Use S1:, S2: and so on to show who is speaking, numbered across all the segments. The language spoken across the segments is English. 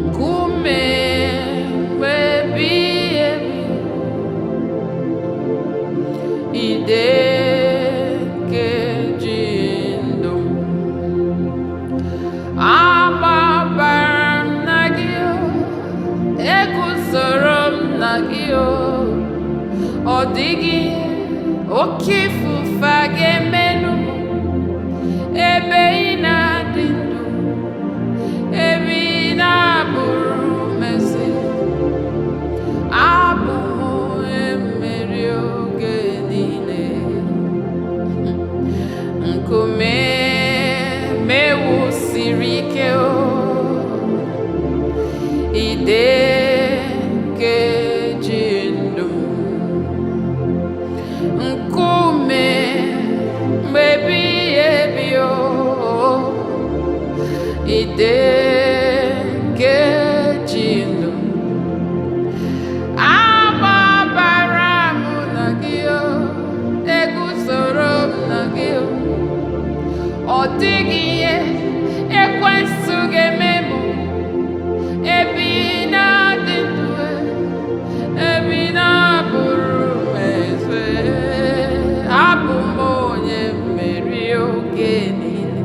S1: nkume mgbe ide keji ndụ agbabara m na gị eguzoro m na gị ọ dịghị oke ifufe ga-emenụ ebe ị na-adị ndụ ebe ị na-abụrụ mezi abụ m onye mmeri oge niile nkume mewusiri ike ide keji ndụ nkume mgbe ebi ide keji ndụ agbabara m na gị eguzoro m na gị ọ dịghị ihe ekwensu ga-eme m ebe ị na-adị ndụ ebe ị na-abụrụ m eze abụ m onye mmeri oge niile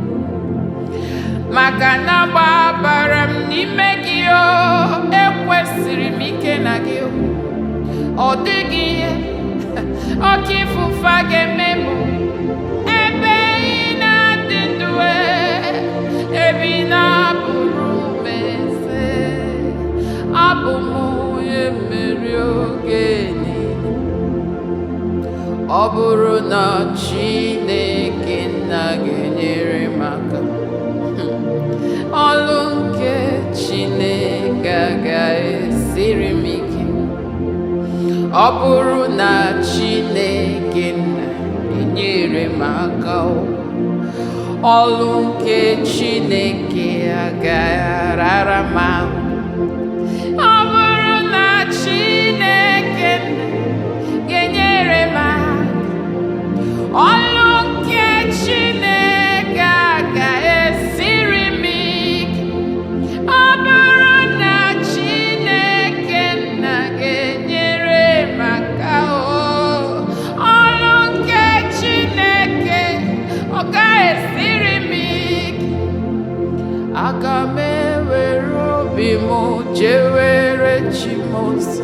S1: maka na gbabara m n'ime gị ekwesịrị m ike na gị ọ dịghị ihe oke ifufe ga-eme m ebe ị na-adị ndụ ebe ị na-abụrụ m eze abụ m onye mmeri oge niile ọ bụrụ na Chineke nna ga-enyere m aka ọlụ nke Chineke ga-esiri m ike ọ bụrụ na Chineke nna enyere m aka ọlụ nke Chineke agaghị m ahụ ọ bụrụ na Chineke nna ga-enyere m aka ọlụ nke Chineke ga-esiri m ike ọ bụrụ na Chineke nna ga-enyere m aka ọlụ nke Chineke ọ ga-esiri m ike aga m ewere obi m jewere chi m ozi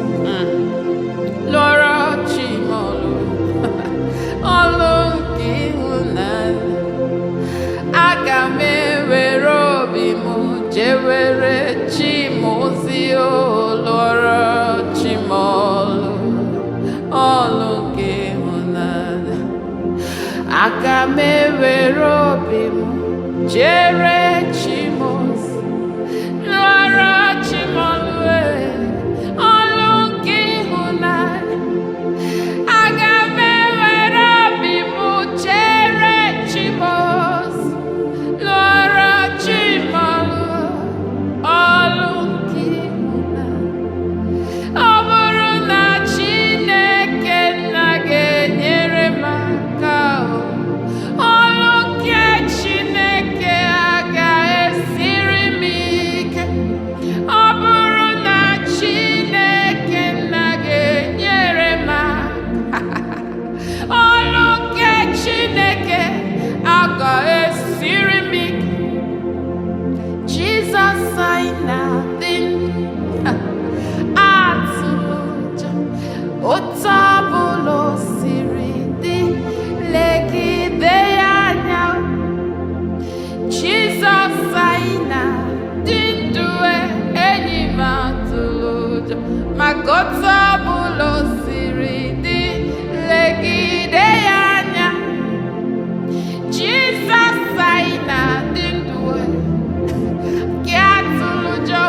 S1: lụrụ chi m ọlụ ọlụ nke ịhụnanya aga m ewere obi m jewere chi m ozi lụrụ chi m ọlụ ọlụ nke ịhụnanya aga m ewere obi m jere chi m ozi lụrụ chi m ọlụ ọlụ nke ịhụnanya aga m ewere obi m jere chi m ozi lụrụ chi m ọlụ ọlụ nke ịhụnanya ọ bụrụ na Chineke nna ga-enyere m aka ọlụ nke Chineke agaghị-esiri m ike ọ bụrụ na Chineke nna ga-enyere m aka ọlụ nke Chineke agaghị-esiri m ike Jizọs anyị na-adị atụrụ ụjọ otu ọbụla o siri dị legide ya anya Jizọs anyị na-adị ndụ enyi m atụrụ ụjọ maka otu ọbụla o siri dị legide ya anya Jizọs anyị na-adị ndụ gị atụrụ ụjọ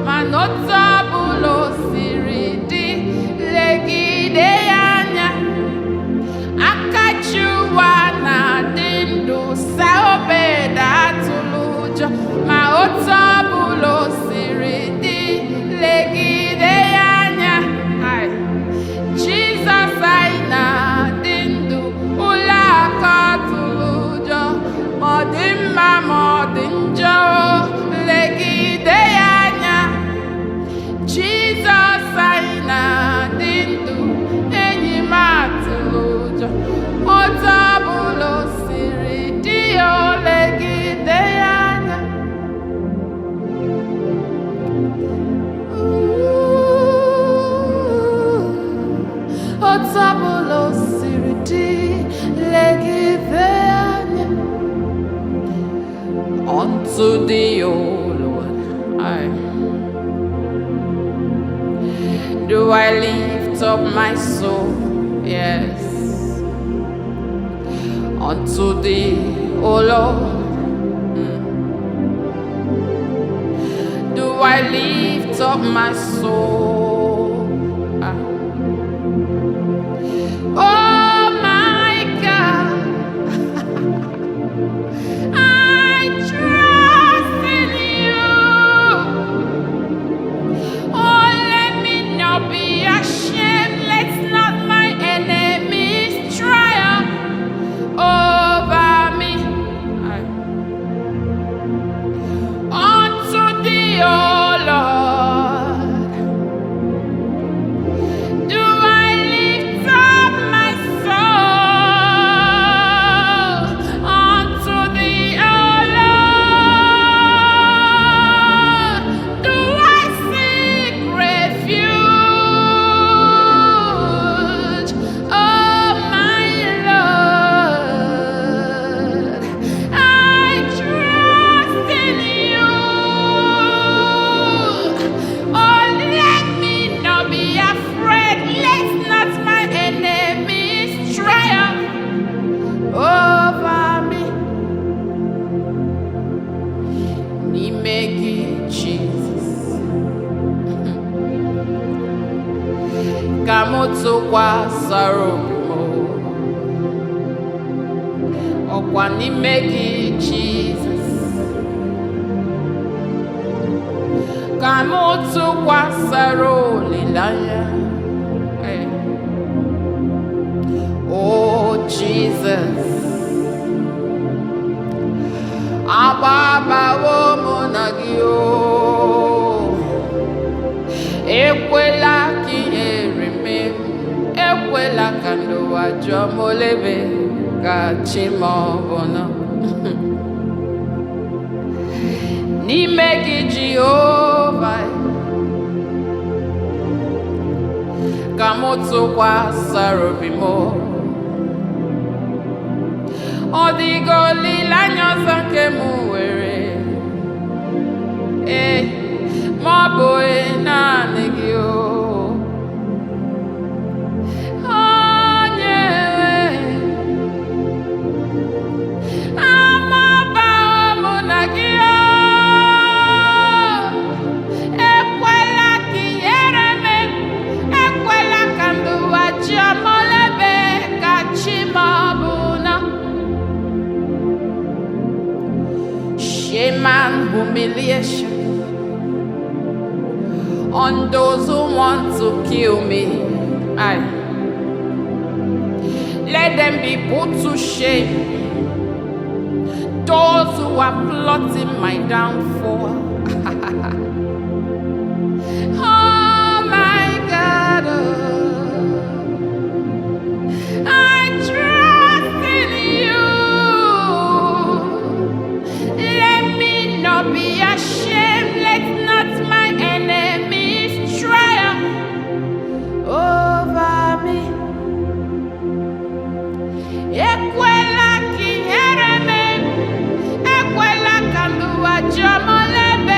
S1: mana otu ọbụla o siri dị legide ya anya akachi ụwa na-adị ndụ saa obeda atụrụ ụjọ ma otu ọbụla o siri dị legide ya anya Jizọs anyị na-adị ndụ ụlọ aka atụrụ ụjọ ma ọ dị mma ma ọ dị njọ legide ya anya do I lift up my soul, yes, unto thee, O Lord. Do I lift up my soul? Oh my God, I trust in you. Oh, let me not be ashamed. Let not my enemies triumph over me. Unto thee, O Lord, do I lift up my soul. Unto thee, O Lord, do I seek refuge. Oh my Lord, I trust in you. Oh, let me not be afraid. Let not my enemies triumph over me. N'ime Jesus, ka m tụkwasịrị obi m, ọkwa n'ime gị Jesus, ka m tụkwasịrị olileanya. Oh Jesus, agbabawo m na gị, o ekwela ka ihere mee m, ekwela ka ndị ụwa jụọ m olebe ka chi ma ọ bụ nọ. N'ime gị Jehova, ka m tụkwasịrị obi m, ọ dịghị olileanya ọzọ nke m nwere, ma ọ bụghị naanị gị, o onye nwe amabao m na gị, o ekwela ka ihere mee, ekwela ka ndị ụwa jụọ m olebe ka chi ma ọ bụ na. Shame and humiliation on those who want to kill me. Let them be put to shame. Those who are plotting my downfall. Oh my God, I trust in you. Let me not be ashamed. Let not my enemies triumph over me. Ekwela ka ihere mee, ekwela ka ndị ụwa jụọ m olebe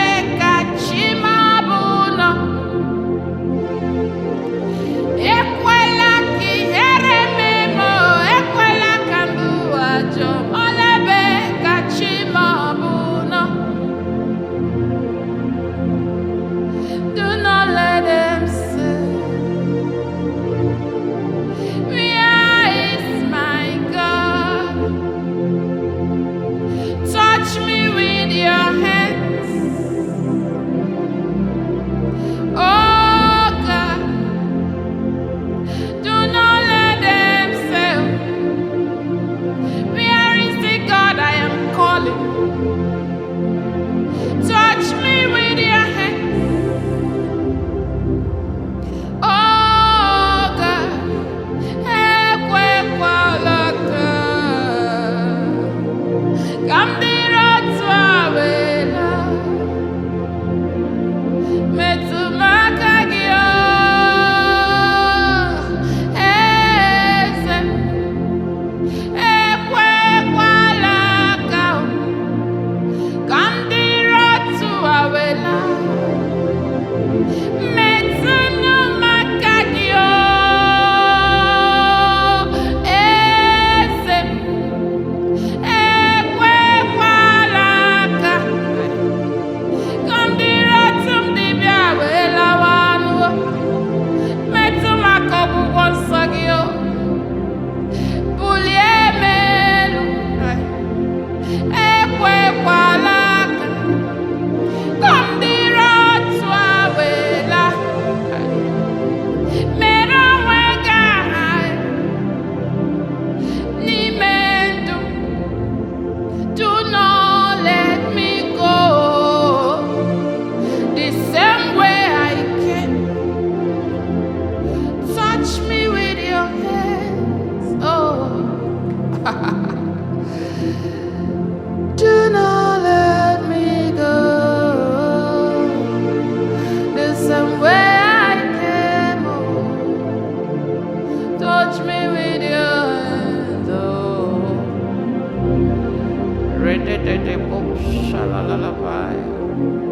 S1: touch me with your hands, oh. Re-de-de-de-bo, sha-la-la-la-bye.